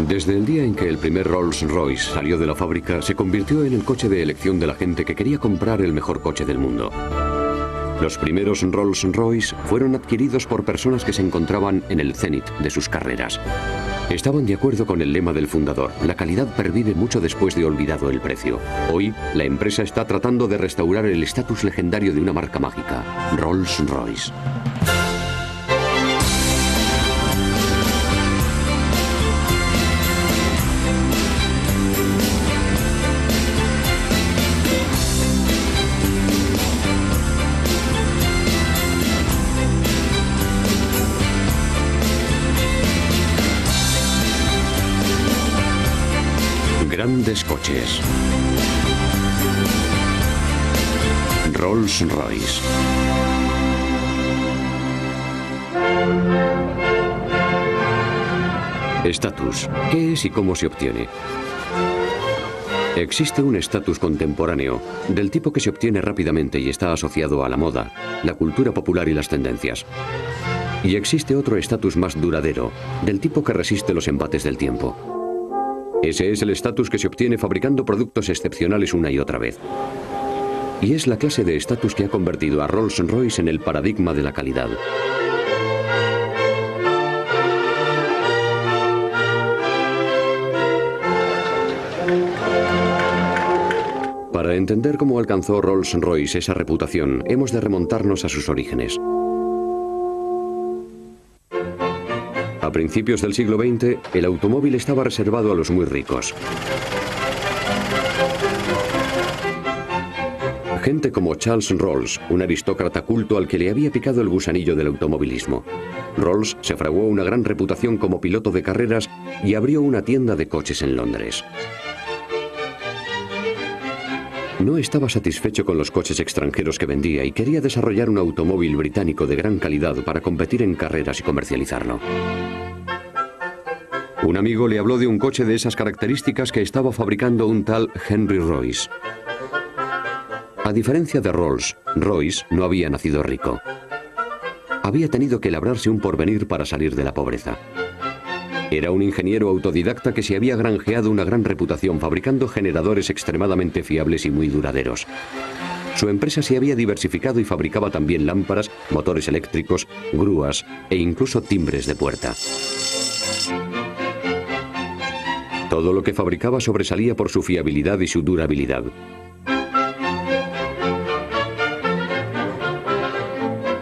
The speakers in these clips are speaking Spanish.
Desde el día en que el primer Rolls-Royce salió de la fábrica, se convirtió en el coche de elección de la gente que quería comprar el mejor coche del mundo. Los primeros Rolls-Royce fueron adquiridos por personas que se encontraban en el cenit de sus carreras. Estaban de acuerdo con el lema del fundador: la calidad pervive mucho después de olvidado el precio. Hoy, la empresa está tratando de restaurar el estatus legendario de una marca mágica, Rolls-Royce. Grandes coches. Rolls-Royce. Estatus. ¿Qué es y cómo se obtiene? Existe un estatus contemporáneo, del tipo que se obtiene rápidamente y está asociado a la moda, la cultura popular y las tendencias. Y existe otro estatus más duradero, del tipo que resiste los embates del tiempo. Ese es el estatus que se obtiene fabricando productos excepcionales una y otra vez. Y es la clase de estatus que ha convertido a Rolls-Royce en el paradigma de la calidad. Para entender cómo alcanzó Rolls-Royce esa reputación, hemos de remontarnos a sus orígenes. A principios del siglo XX, el automóvil estaba reservado a los muy ricos. Gente como Charles Rolls, un aristócrata culto al que le había picado el gusanillo del automovilismo. Rolls se fraguó una gran reputación como piloto de carreras y abrió una tienda de coches en Londres. No estaba satisfecho con los coches extranjeros que vendía y quería desarrollar un automóvil británico de gran calidad para competir en carreras y comercializarlo. Un amigo le habló de un coche de esas características que estaba fabricando un tal Henry Royce. A diferencia de Rolls, Royce no había nacido rico. Había tenido que labrarse un porvenir para salir de la pobreza. Era un ingeniero autodidacta que se había granjeado una gran reputación fabricando generadores extremadamente fiables y muy duraderos. Su empresa se había diversificado y fabricaba también lámparas, motores eléctricos, grúas e incluso timbres de puerta. Todo lo que fabricaba sobresalía por su fiabilidad y su durabilidad.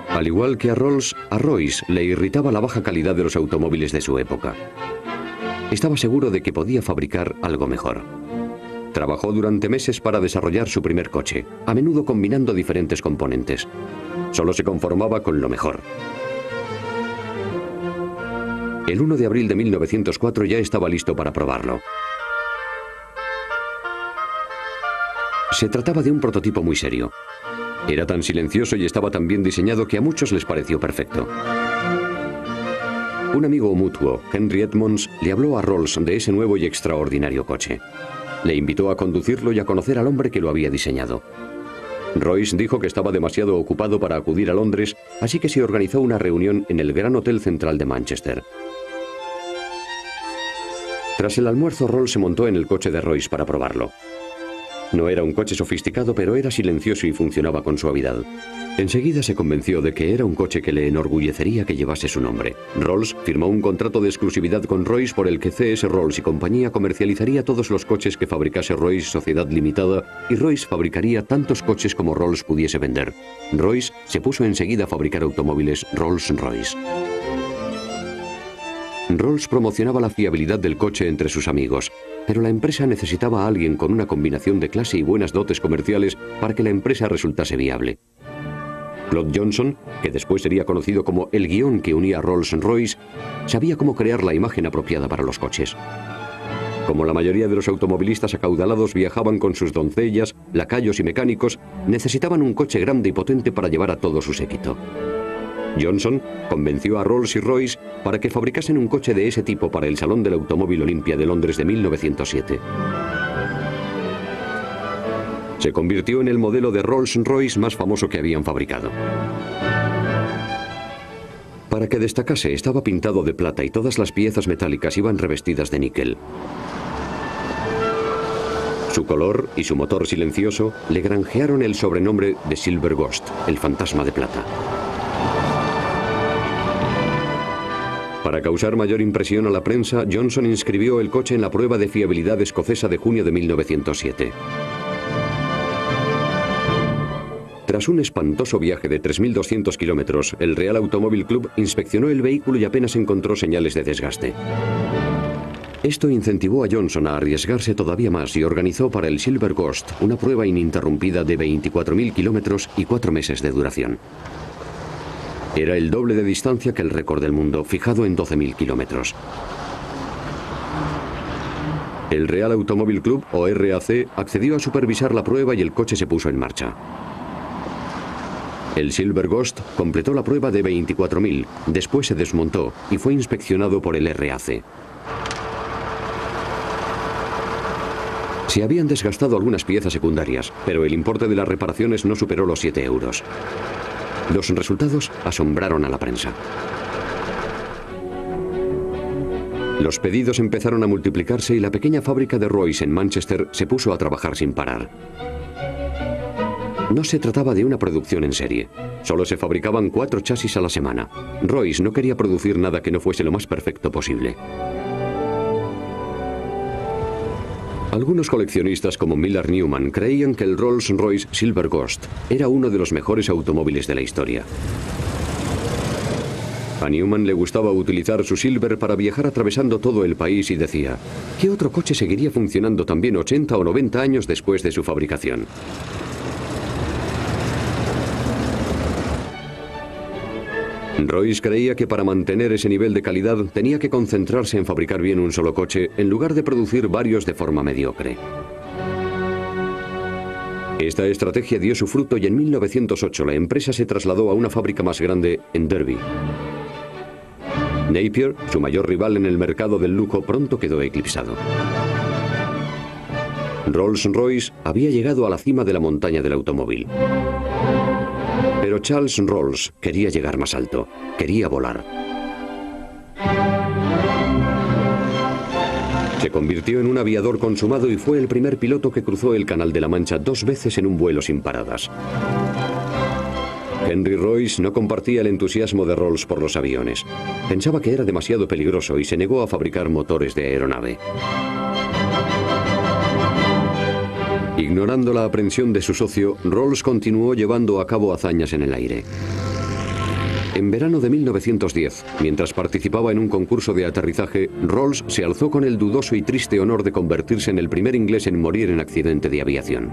Al igual que a Rolls, a Royce le irritaba la baja calidad de los automóviles de su época. Estaba seguro de que podía fabricar algo mejor. Trabajó durante meses para desarrollar su primer coche, a menudo combinando diferentes componentes. Solo se conformaba con lo mejor. El 1 de abril de 1904 ya estaba listo para probarlo. Se trataba de un prototipo muy serio. Era tan silencioso y estaba tan bien diseñado que a muchos les pareció perfecto. Un amigo mutuo, Henry Edmonds, le habló a Rolls de ese nuevo y extraordinario coche. Le invitó a conducirlo y a conocer al hombre que lo había diseñado. Royce dijo que estaba demasiado ocupado para acudir a Londres, así que se organizó una reunión en el Gran Hotel Central de Manchester. Tras el almuerzo, Rolls se montó en el coche de Royce para probarlo. No era un coche sofisticado, pero era silencioso y funcionaba con suavidad. Enseguida se convenció de que era un coche que le enorgullecería que llevase su nombre. Rolls firmó un contrato de exclusividad con Royce por el que C.S. Rolls y compañía comercializaría todos los coches que fabricase Royce Sociedad Limitada, y Royce fabricaría tantos coches como Rolls pudiese vender. Royce se puso enseguida a fabricar automóviles Rolls-Royce. Rolls promocionaba la fiabilidad del coche entre sus amigos, pero la empresa necesitaba a alguien con una combinación de clase y buenas dotes comerciales para que la empresa resultase viable. Claude Johnson, que después sería conocido como el guión que unía a Rolls-Royce, sabía cómo crear la imagen apropiada para los coches. Como la mayoría de los automovilistas acaudalados viajaban con sus doncellas, lacayos y mecánicos, necesitaban un coche grande y potente para llevar a todo su séquito. Johnson convenció a Rolls y Royce para que fabricasen un coche de ese tipo para el Salón del Automóvil Olympia de Londres de 1907. Se convirtió en el modelo de Rolls-Royce más famoso que habían fabricado. Para que destacase, estaba pintado de plata y todas las piezas metálicas iban revestidas de níquel. Su color y su motor silencioso le granjearon el sobrenombre de Silver Ghost, el fantasma de plata. Para causar mayor impresión a la prensa, Johnson inscribió el coche en la prueba de fiabilidad escocesa de junio de 1907. Tras un espantoso viaje de 3.200 kilómetros, el Real Automóvil Club inspeccionó el vehículo y apenas encontró señales de desgaste. Esto incentivó a Johnson a arriesgarse todavía más y organizó para el Silver Ghost una prueba ininterrumpida de 24.000 kilómetros y 4 meses de duración. Era el doble de distancia que el récord del mundo, fijado en 12.000 kilómetros. El Real Automóvil Club, o RAC, accedió a supervisar la prueba y el coche se puso en marcha. El Silver Ghost completó la prueba de 24.000, después se desmontó y fue inspeccionado por el RAC. Se habían desgastado algunas piezas secundarias, pero el importe de las reparaciones no superó los 7 euros. Los resultados asombraron a la prensa. Los pedidos empezaron a multiplicarse y la pequeña fábrica de Royce en Manchester se puso a trabajar sin parar. No se trataba de una producción en serie. Solo se fabricaban 4 chasis a la semana. Royce no quería producir nada que no fuese lo más perfecto posible. Algunos coleccionistas como Millard Newman creían que el Rolls-Royce Silver Ghost era uno de los mejores automóviles de la historia. A Newman le gustaba utilizar su Silver para viajar atravesando todo el país y decía, ¿qué otro coche seguiría funcionando también 80 o 90 años después de su fabricación? Royce creía que para mantener ese nivel de calidad tenía que concentrarse en fabricar bien un solo coche en lugar de producir varios de forma mediocre. Esta estrategia dio su fruto y en 1908 la empresa se trasladó a una fábrica más grande en Derby. Napier, su mayor rival en el mercado del lujo, pronto quedó eclipsado. Rolls-Royce había llegado a la cima de la montaña del automóvil. Pero Charles Rolls quería llegar más alto, quería volar. Se convirtió en un aviador consumado y fue el primer piloto que cruzó el Canal de la Mancha 2 veces en un vuelo sin paradas. Henry Royce no compartía el entusiasmo de Rolls por los aviones. Pensaba que era demasiado peligroso y se negó a fabricar motores de aeronave. Ignorando la aprensión de su socio, Rolls continuó llevando a cabo hazañas en el aire. En verano de 1910, mientras participaba en un concurso de aterrizaje, Rolls se alzó con el dudoso y triste honor de convertirse en el primer inglés en morir en accidente de aviación.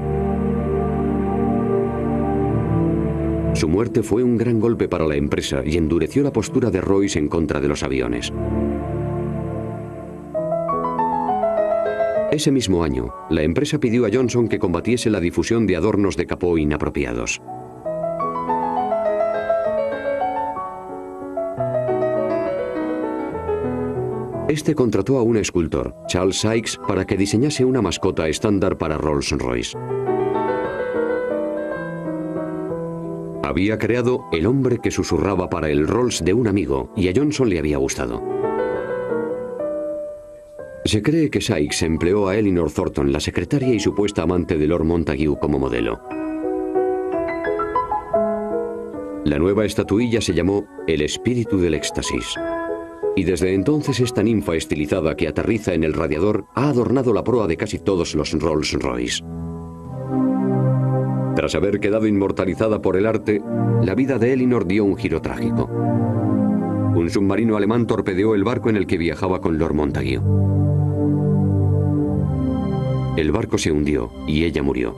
Su muerte fue un gran golpe para la empresa y endureció la postura de Royce en contra de los aviones. Ese mismo año, la empresa pidió a Johnson que combatiese la difusión de adornos de capó inapropiados. Este contrató a un escultor, Charles Sykes, para que diseñase una mascota estándar para Rolls-Royce. Había creado el hombre que susurraba para el Rolls de un amigo y a Johnson le había gustado. Se cree que Sykes empleó a Elinor Thornton, la secretaria y supuesta amante de Lord Montague, como modelo. La nueva estatuilla se llamó El Espíritu del Éxtasis. Y desde entonces esta ninfa estilizada que aterriza en el radiador ha adornado la proa de casi todos los Rolls-Royce. Tras haber quedado inmortalizada por el arte, la vida de Elinor dio un giro trágico. Un submarino alemán torpedeó el barco en el que viajaba con Lord Montague. El barco se hundió y ella murió.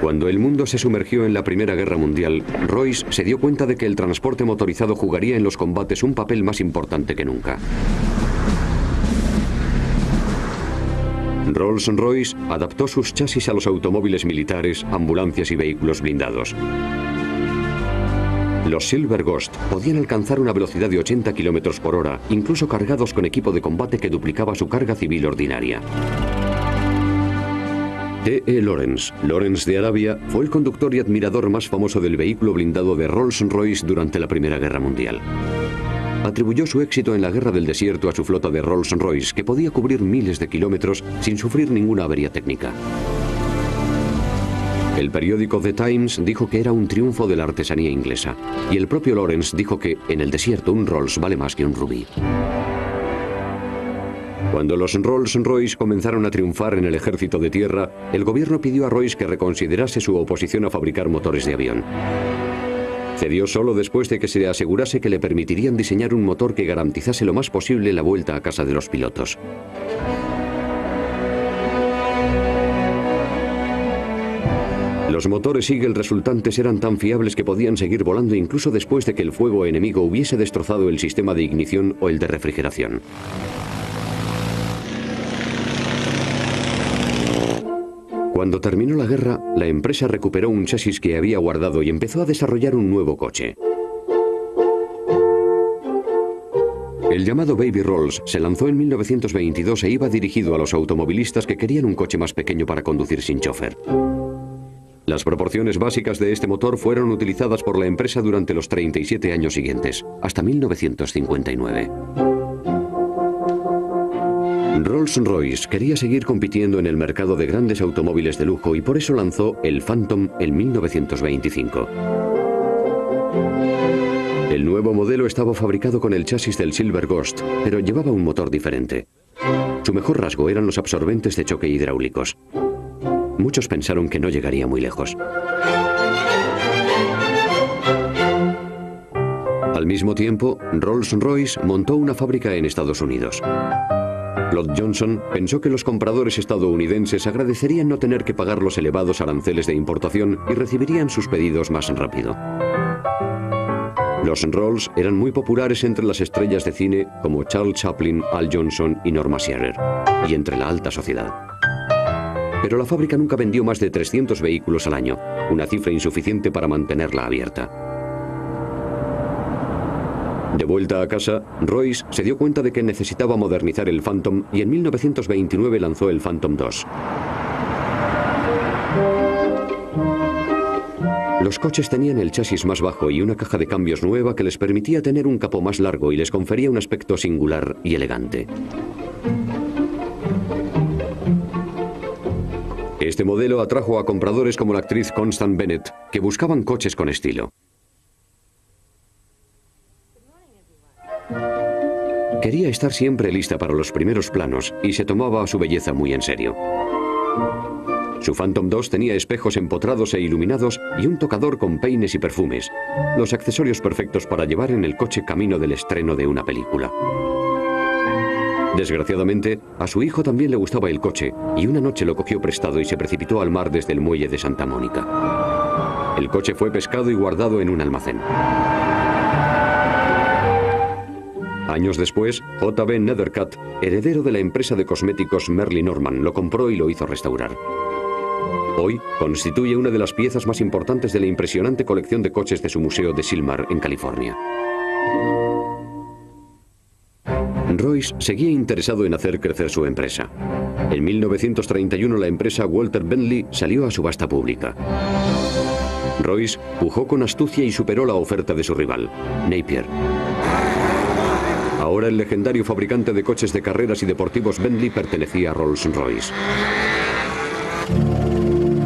Cuando el mundo se sumergió en la Primera Guerra Mundial, Royce se dio cuenta de que el transporte motorizado jugaría en los combates un papel más importante que nunca. Rolls-Royce adaptó sus chasis a los automóviles militares, ambulancias y vehículos blindados. Los Silver Ghost podían alcanzar una velocidad de 80 km por hora, incluso cargados con equipo de combate que duplicaba su carga civil ordinaria. T.E. Lawrence, Lawrence de Arabia, fue el conductor y admirador más famoso del vehículo blindado de Rolls-Royce durante la Primera Guerra Mundial. Atribuyó su éxito en la Guerra del Desierto a su flota de Rolls-Royce, que podía cubrir miles de kilómetros sin sufrir ninguna avería técnica. El periódico The Times dijo que era un triunfo de la artesanía inglesa, y el propio Lawrence dijo que en el desierto un Rolls vale más que un rubí. Cuando los Rolls-Royce comenzaron a triunfar en el ejército de tierra, el gobierno pidió a Royce que reconsiderase su oposición a fabricar motores de avión. Cedió solo después de que se le asegurase que le permitirían diseñar un motor que garantizase lo más posible la vuelta a casa de los pilotos. Los motores Eagle resultantes eran tan fiables que podían seguir volando incluso después de que el fuego enemigo hubiese destrozado el sistema de ignición o el de refrigeración. Cuando terminó la guerra, la empresa recuperó un chasis que había guardado y empezó a desarrollar un nuevo coche. El llamado Baby Rolls se lanzó en 1922 e iba dirigido a los automovilistas que querían un coche más pequeño para conducir sin chofer. Las proporciones básicas de este motor fueron utilizadas por la empresa durante los 37 años siguientes, hasta 1959. Rolls-Royce quería seguir compitiendo en el mercado de grandes automóviles de lujo y por eso lanzó el Phantom en 1925. El nuevo modelo estaba fabricado con el chasis del Silver Ghost, pero llevaba un motor diferente. Su mejor rasgo eran los absorbentes de choque hidráulicos. Muchos pensaron que no llegaría muy lejos. Al mismo tiempo, Rolls-Royce montó una fábrica en Estados Unidos. Claude Johnson pensó que los compradores estadounidenses agradecerían no tener que pagar los elevados aranceles de importación y recibirían sus pedidos más rápido. Los Rolls eran muy populares entre las estrellas de cine como Charles Chaplin, Al Johnson y Norma Shearer, y entre la alta sociedad. Pero la fábrica nunca vendió más de 300 vehículos al año, una cifra insuficiente para mantenerla abierta. De vuelta a casa, Royce se dio cuenta de que necesitaba modernizar el Phantom y en 1929 lanzó el Phantom II. Los coches tenían el chasis más bajo y una caja de cambios nueva que les permitía tener un capó más largo y les confería un aspecto singular y elegante. Este modelo atrajo a compradores como la actriz Constance Bennett, que buscaban coches con estilo. Quería estar siempre lista para los primeros planos y se tomaba a su belleza muy en serio. Su Phantom II tenía espejos empotrados e iluminados y un tocador con peines y perfumes, los accesorios perfectos para llevar en el coche camino del estreno de una película. Desgraciadamente, a su hijo también le gustaba el coche y una noche lo cogió prestado y se precipitó al mar desde el muelle de Santa Mónica. El coche fue pescado y guardado en un almacén. Años después, J.B. Nethercutt, heredero de la empresa de cosméticos Merlin Norman, lo compró y lo hizo restaurar. Hoy constituye una de las piezas más importantes de la impresionante colección de coches de su museo de Silmar, en California. Royce seguía interesado en hacer crecer su empresa. En 1931 la empresa Walter Bentley salió a subasta pública. Royce pujó con astucia y superó la oferta de su rival, Napier. Ahora el legendario fabricante de coches de carreras y deportivos Bentley pertenecía a Rolls-Royce.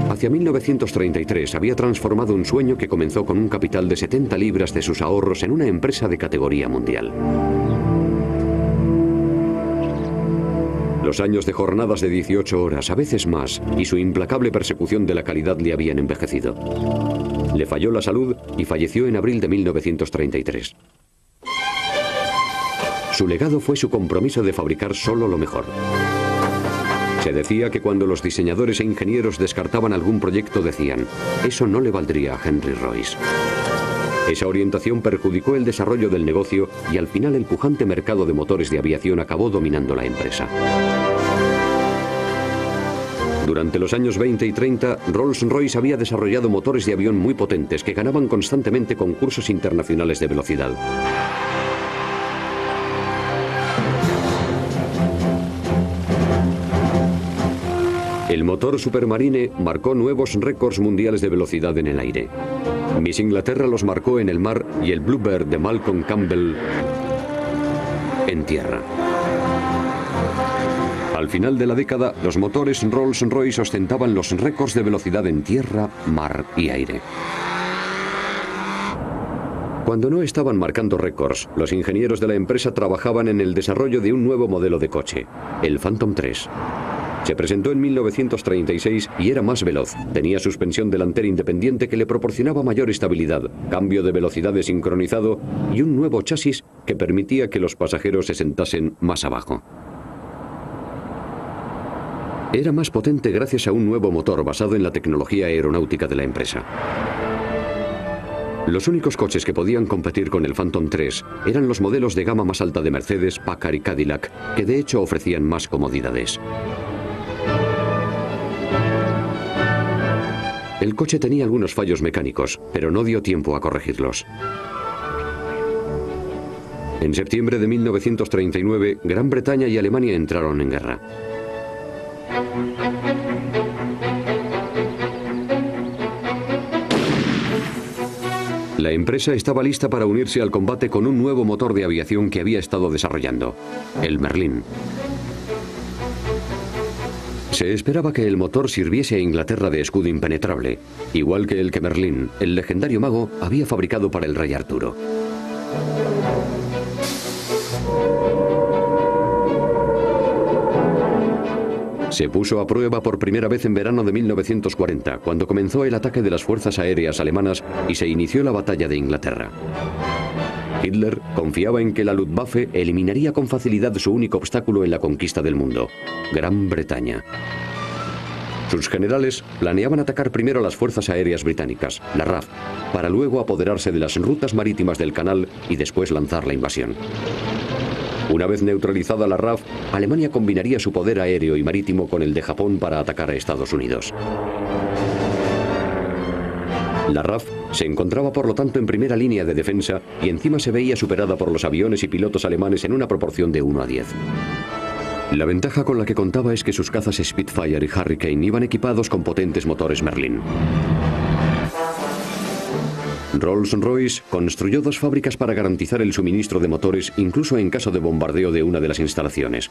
Hacia 1933 había transformado un sueño que comenzó con un capital de 70 libras de sus ahorros en una empresa de categoría mundial. Los años de jornadas de 18 horas, a veces más, y su implacable persecución de la calidad le habían envejecido. Le falló la salud y falleció en abril de 1933. Su legado fue su compromiso de fabricar solo lo mejor. Se decía que cuando los diseñadores e ingenieros descartaban algún proyecto decían, eso no le valdría a Henry Royce. Esa orientación perjudicó el desarrollo del negocio y al final el pujante mercado de motores de aviación acabó dominando la empresa. Durante los años 20 y 30, Rolls-Royce había desarrollado motores de avión muy potentes que ganaban constantemente concursos internacionales de velocidad. El motor Supermarine marcó nuevos récords mundiales de velocidad en el aire. Miss Inglaterra los marcó en el mar y el Bluebird de Malcolm Campbell en tierra. Al final de la década, los motores Rolls-Royce ostentaban los récords de velocidad en tierra, mar y aire. Cuando no estaban marcando récords, los ingenieros de la empresa trabajaban en el desarrollo de un nuevo modelo de coche, el Phantom 3. Se presentó en 1936 y era más veloz. Tenía suspensión delantera independiente que le proporcionaba mayor estabilidad, cambio de velocidades sincronizado y un nuevo chasis que permitía que los pasajeros se sentasen más abajo. Era más potente gracias a un nuevo motor basado en la tecnología aeronáutica de la empresa. Los únicos coches que podían competir con el Phantom 3 eran los modelos de gama más alta de Mercedes, Packard y Cadillac, que de hecho ofrecían más comodidades. El coche tenía algunos fallos mecánicos, pero no dio tiempo a corregirlos. En septiembre de 1939, Gran Bretaña y Alemania entraron en guerra. La empresa estaba lista para unirse al combate con un nuevo motor de aviación que había estado desarrollando, el Merlin. Se esperaba que el motor sirviese a Inglaterra de escudo impenetrable, igual que el que Merlin, el legendario mago, había fabricado para el rey Arturo. Se puso a prueba por primera vez en verano de 1940, cuando comenzó el ataque de las fuerzas aéreas alemanas y se inició la batalla de Inglaterra. Hitler confiaba en que la Luftwaffe eliminaría con facilidad su único obstáculo en la conquista del mundo, Gran Bretaña. Sus generales planeaban atacar primero a las fuerzas aéreas británicas, la RAF, para luego apoderarse de las rutas marítimas del canal y después lanzar la invasión. Una vez neutralizada la RAF, Alemania combinaría su poder aéreo y marítimo con el de Japón para atacar a Estados Unidos. La RAF se encontraba por lo tanto en primera línea de defensa y encima se veía superada por los aviones y pilotos alemanes en una proporción de 1 a 10. La ventaja con la que contaba es que sus cazas Spitfire y Hurricane iban equipados con potentes motores Merlin. Rolls-Royce construyó 2 fábricas para garantizar el suministro de motores incluso en caso de bombardeo de una de las instalaciones.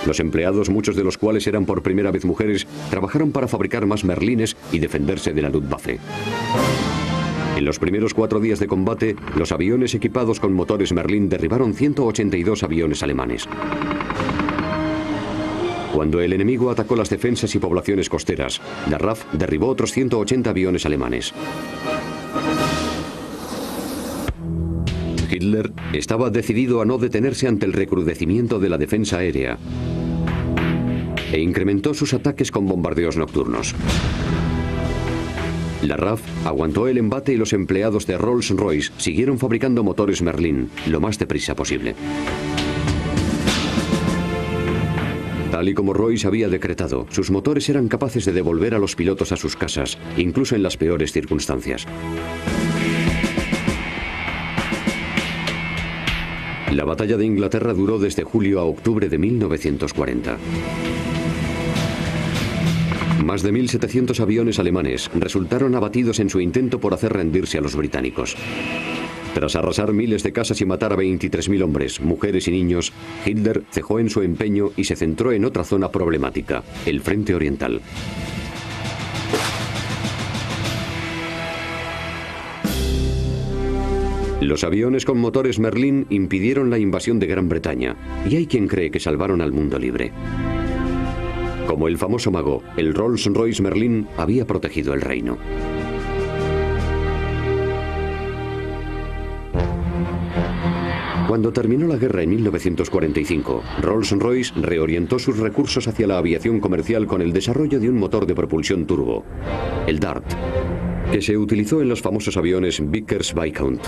Los empleados, muchos de los cuales eran por primera vez mujeres, trabajaron para fabricar más Merlines y defenderse de la Luftwaffe. En los primeros 4 días de combate, los aviones equipados con motores Merlin derribaron 182 aviones alemanes. Cuando el enemigo atacó las defensas y poblaciones costeras, la RAF derribó otros 180 aviones alemanes. Hitler estaba decidido a no detenerse ante el recrudecimiento de la defensa aérea e incrementó sus ataques con bombardeos nocturnos. La RAF aguantó el embate y los empleados de Rolls-Royce siguieron fabricando motores Merlin lo más deprisa posible. Tal y como Royce había decretado, sus motores eran capaces de devolver a los pilotos a sus casas, incluso en las peores circunstancias. La batalla de Inglaterra duró desde julio a octubre de 1940. Más de 1.700 aviones alemanes resultaron abatidos en su intento por hacer rendirse a los británicos. Tras arrasar miles de casas y matar a 23.000 hombres, mujeres y niños, Hitler cejó en su empeño y se centró en otra zona problemática, el Frente Oriental. Los aviones con motores Merlin impidieron la invasión de Gran Bretaña, y hay quien cree que salvaron al mundo libre. Como el famoso mago, el Rolls-Royce Merlin había protegido el reino. Cuando terminó la guerra en 1945, Rolls-Royce reorientó sus recursos hacia la aviación comercial con el desarrollo de un motor de propulsión turbo, el Dart, que se utilizó en los famosos aviones Vickers-Viscount.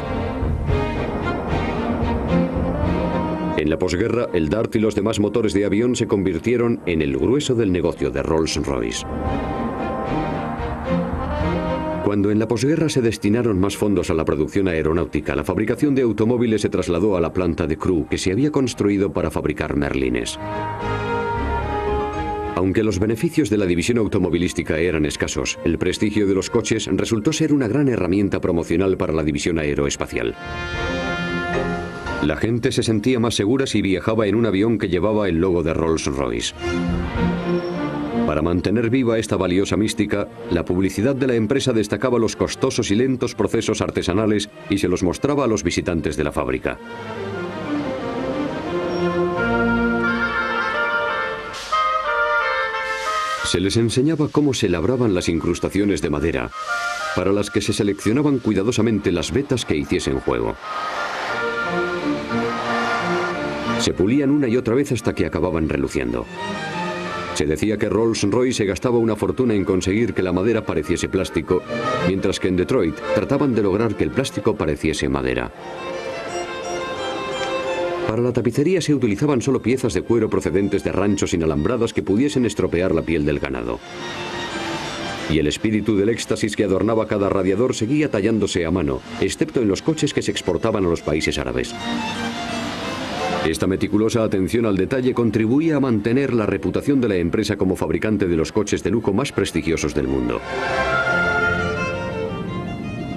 En la posguerra, el Dart y los demás motores de avión se convirtieron en el grueso del negocio de Rolls-Royce. Cuando en la posguerra se destinaron más fondos a la producción aeronáutica, la fabricación de automóviles se trasladó a la planta de Crewe, que se había construido para fabricar Merlines. Aunque los beneficios de la división automovilística eran escasos, el prestigio de los coches resultó ser una gran herramienta promocional para la división aeroespacial. La gente se sentía más segura si viajaba en un avión que llevaba el logo de Rolls-Royce. Para mantener viva esta valiosa mística, la publicidad de la empresa destacaba los costosos y lentos procesos artesanales y se los mostraba a los visitantes de la fábrica. Se les enseñaba cómo se labraban las incrustaciones de madera, para las que se seleccionaban cuidadosamente las vetas que hiciesen juego. Se pulían una y otra vez hasta que acababan reluciendo. Se decía que Rolls-Royce se gastaba una fortuna en conseguir que la madera pareciese plástico, mientras que en Detroit trataban de lograr que el plástico pareciese madera. Para la tapicería se utilizaban solo piezas de cuero procedentes de ranchos inalambradas que pudiesen estropear la piel del ganado. Y el espíritu del éxtasis que adornaba cada radiador seguía tallándose a mano, excepto en los coches que se exportaban a los países árabes. Esta meticulosa atención al detalle contribuía a mantener la reputación de la empresa como fabricante de los coches de lujo más prestigiosos del mundo.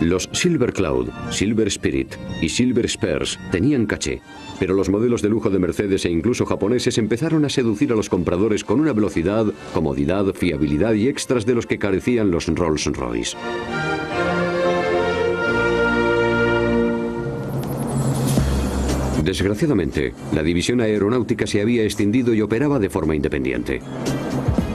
Los Silver Cloud, Silver Spirit y Silver Spurs tenían caché, pero los modelos de lujo de Mercedes e incluso japoneses empezaron a seducir a los compradores con una velocidad, comodidad, fiabilidad y extras de los que carecían los Rolls-Royce. Desgraciadamente, la división aeronáutica se había extendido y operaba de forma independiente.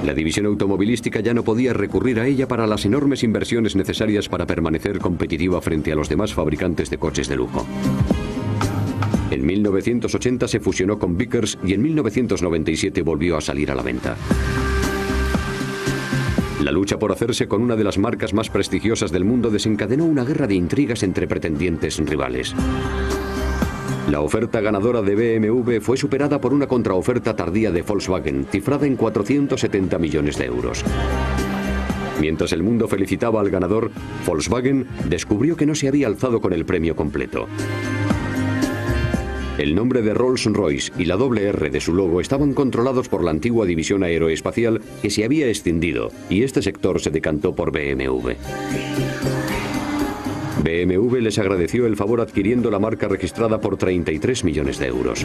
La división automovilística ya no podía recurrir a ella para las enormes inversiones necesarias para permanecer competitiva frente a los demás fabricantes de coches de lujo. En 1980 se fusionó con Vickers y en 1997 volvió a salir a la venta. La lucha por hacerse con una de las marcas más prestigiosas del mundo desencadenó una guerra de intrigas entre pretendientes rivales. La oferta ganadora de BMW fue superada por una contraoferta tardía de Volkswagen, cifrada en 470 millones de euros. Mientras el mundo felicitaba al ganador, Volkswagen descubrió que no se había alzado con el premio completo. El nombre de Rolls-Royce y la doble R de su logo estaban controlados por la antigua división aeroespacial que se había extendido, y este sector se decantó por BMW. BMW les agradeció el favor adquiriendo la marca registrada por 33 millones de euros.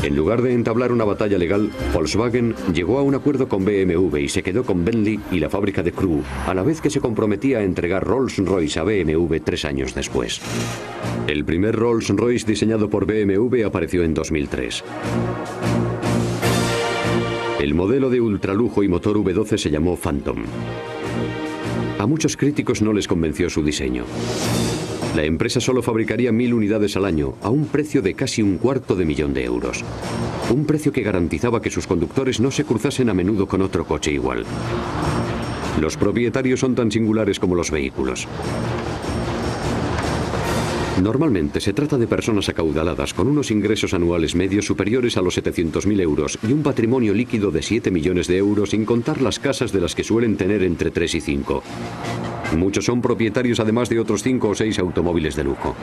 En lugar de entablar una batalla legal, Volkswagen llegó a un acuerdo con BMW y se quedó con Bentley y la fábrica de Crewe, a la vez que se comprometía a entregar Rolls-Royce a BMW 3 años después. El primer Rolls-Royce diseñado por BMW apareció en 2003. El modelo de ultralujo y motor V12 se llamó Phantom. A muchos críticos no les convenció su diseño. La empresa solo fabricaría 1000 unidades al año, a un precio de casi $250.000 de euros. Un precio que garantizaba que sus conductores no se cruzasen a menudo con otro coche igual. Los propietarios son tan singulares como los vehículos. Normalmente se trata de personas acaudaladas con unos ingresos anuales medios superiores a los 700.000 euros y un patrimonio líquido de 7 millones de euros sin contar las casas de las que suelen tener entre 3 y 5. Muchos son propietarios además de otros 5 o 6 automóviles de lujo.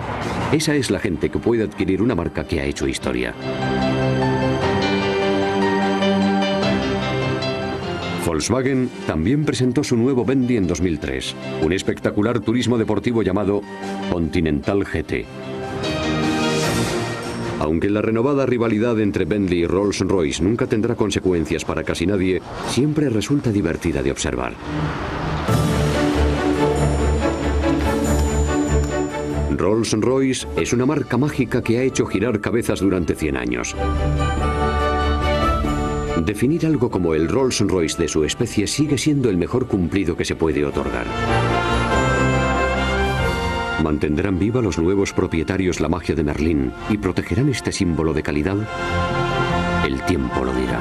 Esa es la gente que puede adquirir una marca que ha hecho historia. Volkswagen también presentó su nuevo Bentley en 2003, un espectacular turismo deportivo llamado Continental GT. Aunque la renovada rivalidad entre Bentley y Rolls-Royce nunca tendrá consecuencias para casi nadie, siempre resulta divertida de observar. Rolls-Royce es una marca mágica que ha hecho girar cabezas durante 100 años. Definir algo como el Rolls-Royce de su especie sigue siendo el mejor cumplido que se puede otorgar. ¿Mantendrán viva los nuevos propietarios la magia de Merlín y protegerán este símbolo de calidad? El tiempo lo dirá.